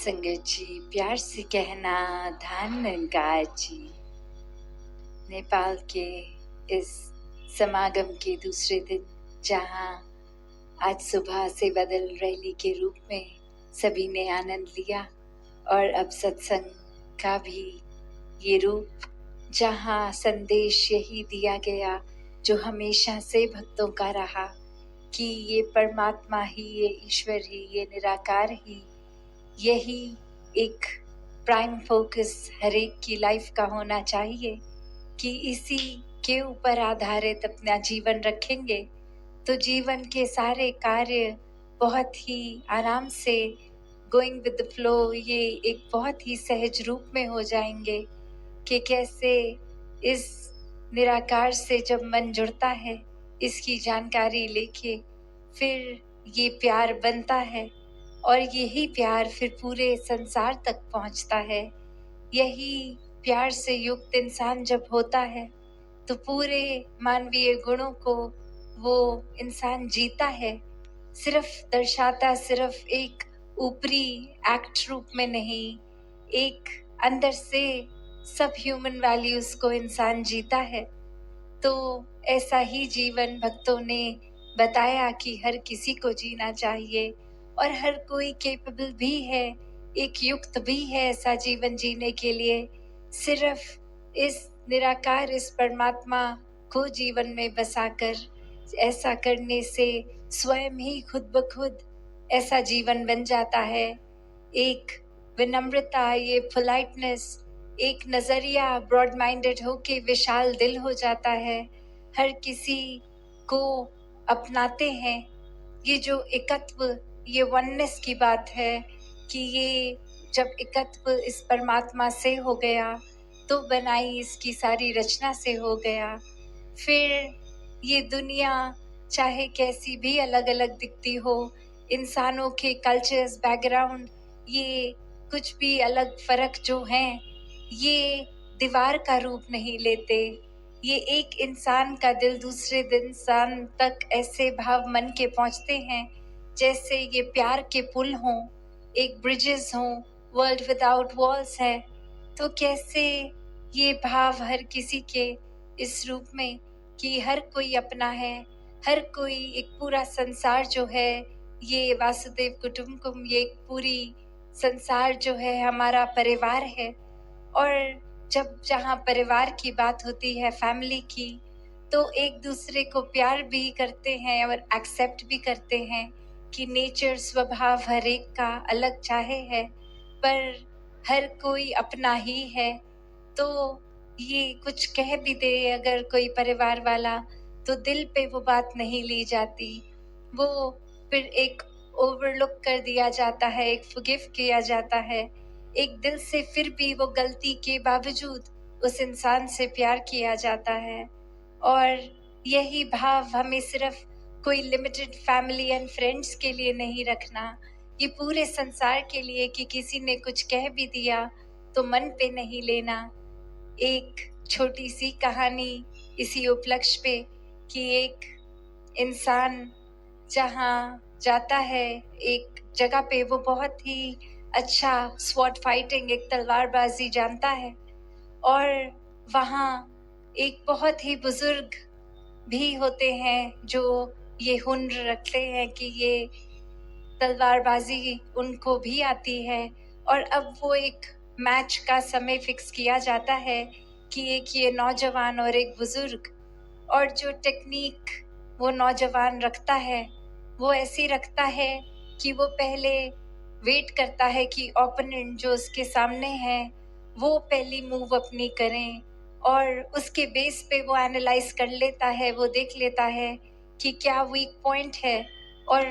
सत्संगत जी, प्यार से कहना धान निरंकार जी। नेपाल के इस समागम के दूसरे दिन, जहां आज सुबह से बदल रैली के रूप में सभी ने आनंद लिया, और अब सत्संग का भी ये रूप, जहां संदेश यही दिया गया जो हमेशा से भक्तों का रहा कि ये परमात्मा ही, ये ईश्वर ही, ये निराकार ही, यही एक प्राइम फोकस हर एक की लाइफ का होना चाहिए कि इसी के ऊपर आधारित अपना जीवन रखेंगे तो जीवन के सारे कार्य बहुत ही आराम से गोइंग विद द फ्लो, ये एक बहुत ही सहज रूप में हो जाएंगे। कि कैसे इस निराकार से जब मन जुड़ता है, इसकी जानकारी लेके फिर ये प्यार बनता है, और यही प्यार फिर पूरे संसार तक पहुंचता है। यही प्यार से युक्त इंसान जब होता है तो पूरे मानवीय गुणों को वो इंसान जीता है, सिर्फ दर्शाता सिर्फ एक ऊपरी एक्ट रूप में नहीं, एक अंदर से सब ह्यूमन वैल्यूज को इंसान जीता है। तो ऐसा ही जीवन भक्तों ने बताया कि हर किसी को जीना चाहिए, और हर कोई कैपेबल भी है, एक युक्त भी है ऐसा जीवन जीने के लिए। सिर्फ इस निराकार, इस परमात्मा को जीवन में बसाकर ऐसा करने से स्वयं ही खुद ब खुद ऐसा जीवन बन जाता है। एक विनम्रता, ये पोलाइटनेस, एक नजरिया ब्रॉड माइंडेड होके विशाल दिल हो जाता है, हर किसी को अपनाते हैं। ये जो एकत्व, ये वननेस की बात है कि ये जब एकत्व इस परमात्मा से हो गया तो बनाई इसकी सारी रचना से हो गया। फिर ये दुनिया चाहे कैसी भी अलग अलग दिखती हो, इंसानों के कल्चर्स, बैकग्राउंड, ये कुछ भी अलग फर्क जो हैं, ये दीवार का रूप नहीं लेते। ये एक इंसान का दिल दूसरे इंसान तक ऐसे भाव मन के पहुंचते हैं जैसे ये प्यार के पुल हों, एक ब्रिजेस हों, वर्ल्ड विदाउट वॉल्स है। तो कैसे ये भाव हर किसी के इस रूप में कि हर कोई अपना है, हर कोई एक पूरा संसार जो है, ये वासुदेव कुटुंबकम, ये एक पूरी संसार जो है हमारा परिवार है। और जब जहाँ परिवार की बात होती है, फैमिली की, तो एक दूसरे को प्यार भी करते हैं और एक्सेप्ट भी करते हैं कि नेचर, स्वभाव हर एक का अलग चाहे है, पर हर कोई अपना ही है। तो ये कुछ कह भी दे अगर कोई परिवार वाला, तो दिल पे वो बात नहीं ली जाती, वो फिर एक ओवरलुक कर दिया जाता है, एक फॉरगिव किया जाता है, एक दिल से फिर भी वो गलती के बावजूद उस इंसान से प्यार किया जाता है। और यही भाव हमें सिर्फ कोई लिमिटेड फैमिली एंड फ्रेंड्स के लिए नहीं रखना, ये पूरे संसार के लिए कि किसी ने कुछ कह भी दिया तो मन पे नहीं लेना। एक छोटी सी कहानी इसी उपलक्ष्य पे कि एक इंसान जहाँ जाता है, एक जगह पे वो बहुत ही अच्छा स्वॉर्ड फाइटिंग, एक तलवारबाजी जानता है, और वहाँ एक बहुत ही बुजुर्ग भी होते हैं जो ये हुनर रखते हैं कि ये तलवारबाजी उनको भी आती है। और अब वो एक मैच का समय फिक्स किया जाता है कि एक ये नौजवान और एक बुजुर्ग, और जो टेक्निक वो नौजवान रखता है वो ऐसी रखता है कि वो पहले वेट करता है कि ओपोनेंट जो उसके सामने है वो पहली मूव अपनी करें, और उसके बेस पे वो एनालाइज कर लेता है, वो देख लेता है कि क्या वीक पॉइंट है, और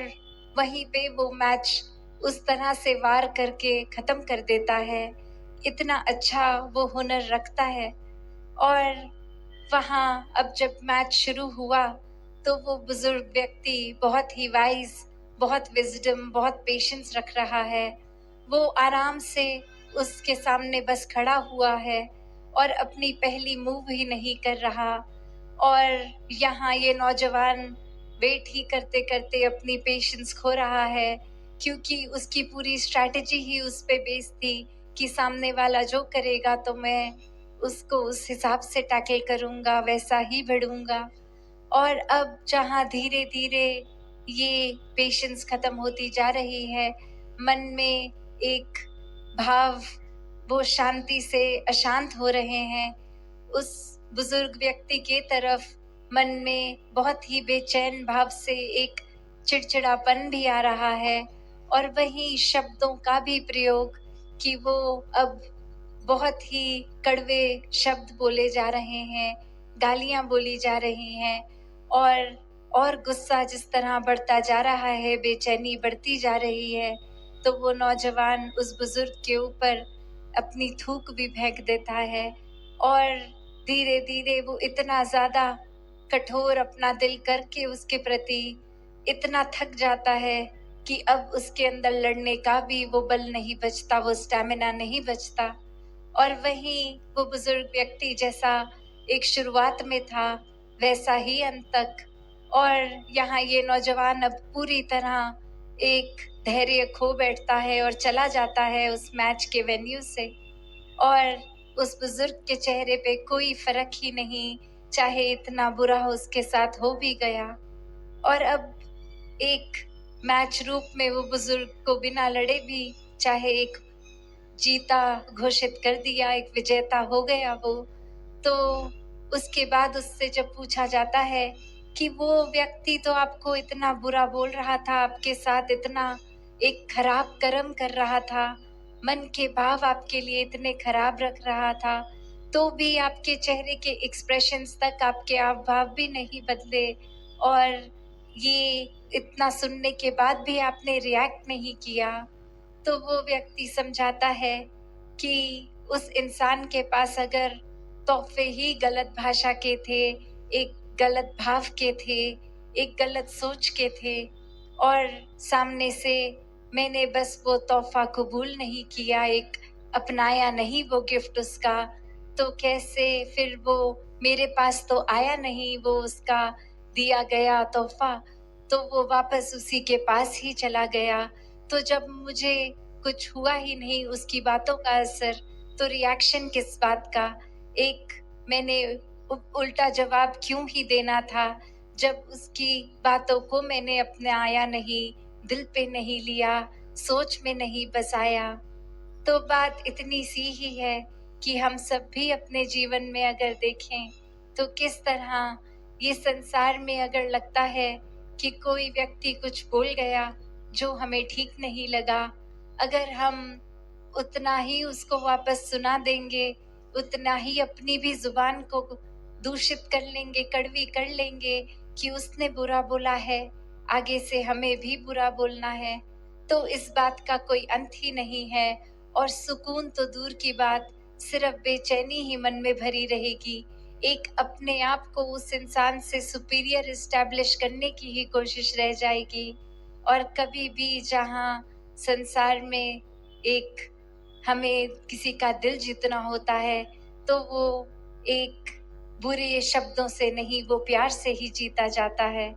वहीं पे वो मैच उस तरह से वार करके ख़त्म कर देता है। इतना अच्छा वो हुनर रखता है। और वहाँ अब जब मैच शुरू हुआ तो वो बुजुर्ग व्यक्ति बहुत ही वाइज, बहुत विजडम, बहुत पेशेंस रख रहा है। वो आराम से उसके सामने बस खड़ा हुआ है और अपनी पहली मूव ही नहीं कर रहा। और यहाँ ये नौजवान वेट ही करते करते अपनी पेशेंस खो रहा है क्योंकि उसकी पूरी स्ट्रैटेजी ही उस पे बेस्ड थी कि सामने वाला जो करेगा तो मैं उसको उस हिसाब से टैकल करूँगा, वैसा ही बढ़ूँगा। और अब जहाँ धीरे-धीरे ये पेशेंस खत्म होती जा रही है, मन में एक भाव वो शांति से अशांत हो रहे हैं, उस बुजुर्ग व्यक्ति के तरफ मन में बहुत ही बेचैन भाव से एक चिड़चिड़ापन भी आ रहा है और वही शब्दों का भी प्रयोग कि वो अब बहुत ही कड़वे शब्द बोले जा रहे हैं, गालियाँ बोली जा रही हैं और गुस्सा जिस तरह बढ़ता जा रहा है, बेचैनी बढ़ती जा रही है, तो वो नौजवान उस बुजुर्ग के ऊपर अपनी थूक भी फेंक देता है और धीरे-धीरे वो इतना ज़्यादा कठोर अपना दिल करके उसके प्रति इतना थक जाता है कि अब उसके अंदर लड़ने का भी वो बल नहीं बचता, वो स्टैमिना नहीं बचता। और वहीं वो बुजुर्ग व्यक्ति जैसा एक शुरुआत में था, वैसा ही अंत तक। और यहाँ ये नौजवान अब पूरी तरह एक धैर्य खो बैठता है और चला जाता है उस मैच के वेन्यू से। और उस बुजुर्ग के चेहरे पे कोई फर्क ही नहीं, चाहे इतना बुरा उसके साथ हो भी गया। और अब एक मैच रूप में वो बुजुर्ग को बिना लड़े भी चाहे एक जीता घोषित कर दिया, एक विजेता हो गया वो। तो उसके बाद उससे जब पूछा जाता है कि वो व्यक्ति तो आपको इतना बुरा बोल रहा था, आपके साथ इतना एक खराब कर्म कर रहा था, मन के भाव आपके लिए इतने खराब रख रहा था, तो भी आपके चेहरे के एक्सप्रेशंस तक, आपके हाव भाव भी नहीं बदले और ये इतना सुनने के बाद भी आपने रिएक्ट नहीं किया। तो वो व्यक्ति समझाता है कि उस इंसान के पास अगर तोहफे ही गलत भाषा के थे, एक गलत भाव के थे, एक गलत सोच के थे और सामने से मैंने बस वो तोहफा कबूल नहीं किया, एक अपनाया नहीं वो गिफ्ट उसका, तो कैसे फिर वो मेरे पास तो आया नहीं वो उसका दिया गया तोहफा, तो वो वापस उसी के पास ही चला गया। तो जब मुझे कुछ हुआ ही नहीं उसकी बातों का असर, तो रिएक्शन किस बात का? एक मैंने उल्टा जवाब क्यों ही देना था, जब उसकी बातों को मैंने अपनाया नहीं, दिल पे नहीं लिया, सोच में नहीं बसाया। तो बात इतनी सी ही है कि हम सब भी अपने जीवन में अगर देखें, तो किस तरह ये संसार में अगर लगता है कि कोई व्यक्ति कुछ बोल गया जो हमें ठीक नहीं लगा, अगर हम उतना ही उसको वापस सुना देंगे, उतना ही अपनी भी ज़ुबान को दूषित कर लेंगे, कड़वी कर लेंगे कि उसने बुरा बोला है, आगे से हमें भी बुरा बोलना है, तो इस बात का कोई अंत ही नहीं है और सुकून तो दूर की बात, सिर्फ बेचैनी ही मन में भरी रहेगी। एक अपने आप को उस इंसान से सुपीरियर एस्टैब्लिश करने की ही कोशिश रह जाएगी और कभी भी जहाँ संसार में एक हमें किसी का दिल जीतना होता है, तो वो एक बुरे शब्दों से नहीं, वो प्यार से ही जीता जाता है।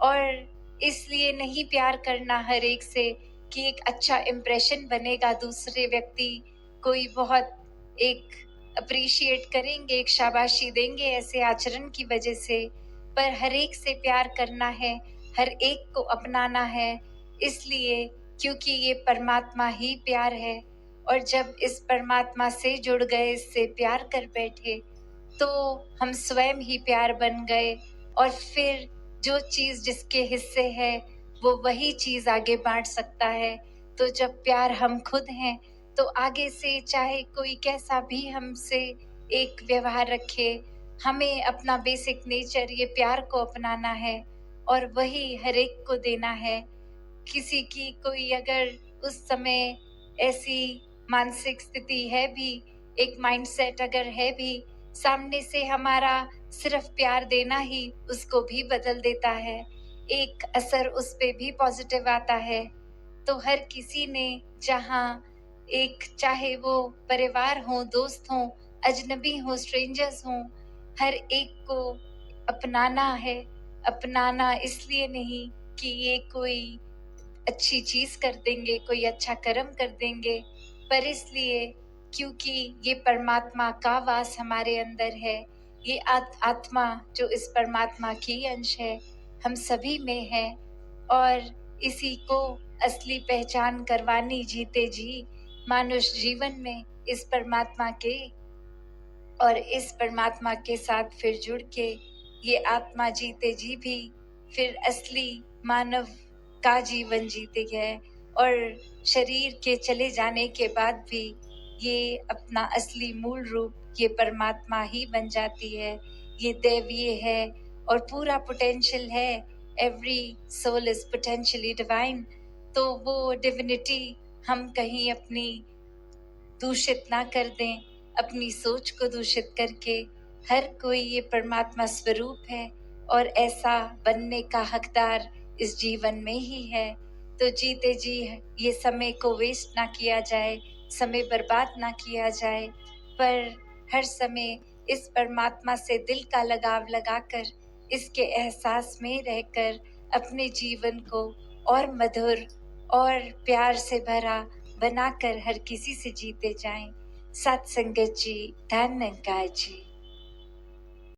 और इसलिए नहीं प्यार करना हर एक से कि एक अच्छा इम्प्रेशन बनेगा, दूसरे व्यक्ति कोई बहुत एक अप्रिशिएट करेंगे, एक शाबाशी देंगे ऐसे आचरण की वजह से, पर हर एक से प्यार करना है, हर एक को अपनाना है, इसलिए क्योंकि ये परमात्मा ही प्यार है और जब इस परमात्मा से जुड़ गए, इससे प्यार कर बैठे, तो हम स्वयं ही प्यार बन गए और फिर जो चीज़ जिसके हिस्से है, वो वही चीज़ आगे बाँट सकता है। तो जब प्यार हम खुद हैं, तो आगे से चाहे कोई कैसा भी हमसे एक व्यवहार रखे, हमें अपना बेसिक नेचर ये प्यार को अपनाना है और वही हर एक को देना है। किसी की कोई अगर उस समय ऐसी मानसिक स्थिति है भी, एक माइंडसेट अगर है भी, सामने से हमारा सिर्फ प्यार देना ही उसको भी बदल देता है, एक असर उस पे भी पॉजिटिव आता है। तो हर किसी ने जहाँ एक चाहे वो परिवार हो, दोस्त हो, अजनबी हो, स्ट्रेंजर्स हों, हर एक को अपनाना है। अपनाना इसलिए नहीं कि ये कोई अच्छी चीज कर देंगे, कोई अच्छा कर्म कर देंगे, पर इसलिए क्योंकि ये परमात्मा का वास हमारे अंदर है, ये आत्मा जो इस परमात्मा की अंश है, हम सभी में है, और इसी को असली पहचान करवानी जीते जी मानुष जीवन में इस परमात्मा के और इस परमात्मा के साथ फिर जुड़ के ये आत्मा जीते जी भी फिर असली मानव का जीवन जीती है, और शरीर के चले जाने के बाद भी ये अपना असली मूल रूप ये परमात्मा ही बन जाती है। ये दैवीय है और पूरा पोटेंशियल है। Every soul is potentially divine. तो वो डिविनिटी हम कहीं अपनी दूषित ना कर दें, अपनी सोच को दूषित करके। हर कोई ये परमात्मा स्वरूप है और ऐसा बनने का हकदार इस जीवन में ही है। तो जीते जी ये समय को वेस्ट ना किया जाए, समय बर्बाद ना किया जाए, पर हर समय इस परमात्मा से दिल का लगाव लगाकर इसके एहसास में रहकर अपने जीवन को और मधुर और प्यार से भरा बनाकर हर किसी से जीते जाएं। सत्संगत जी, धन निरंकार जी।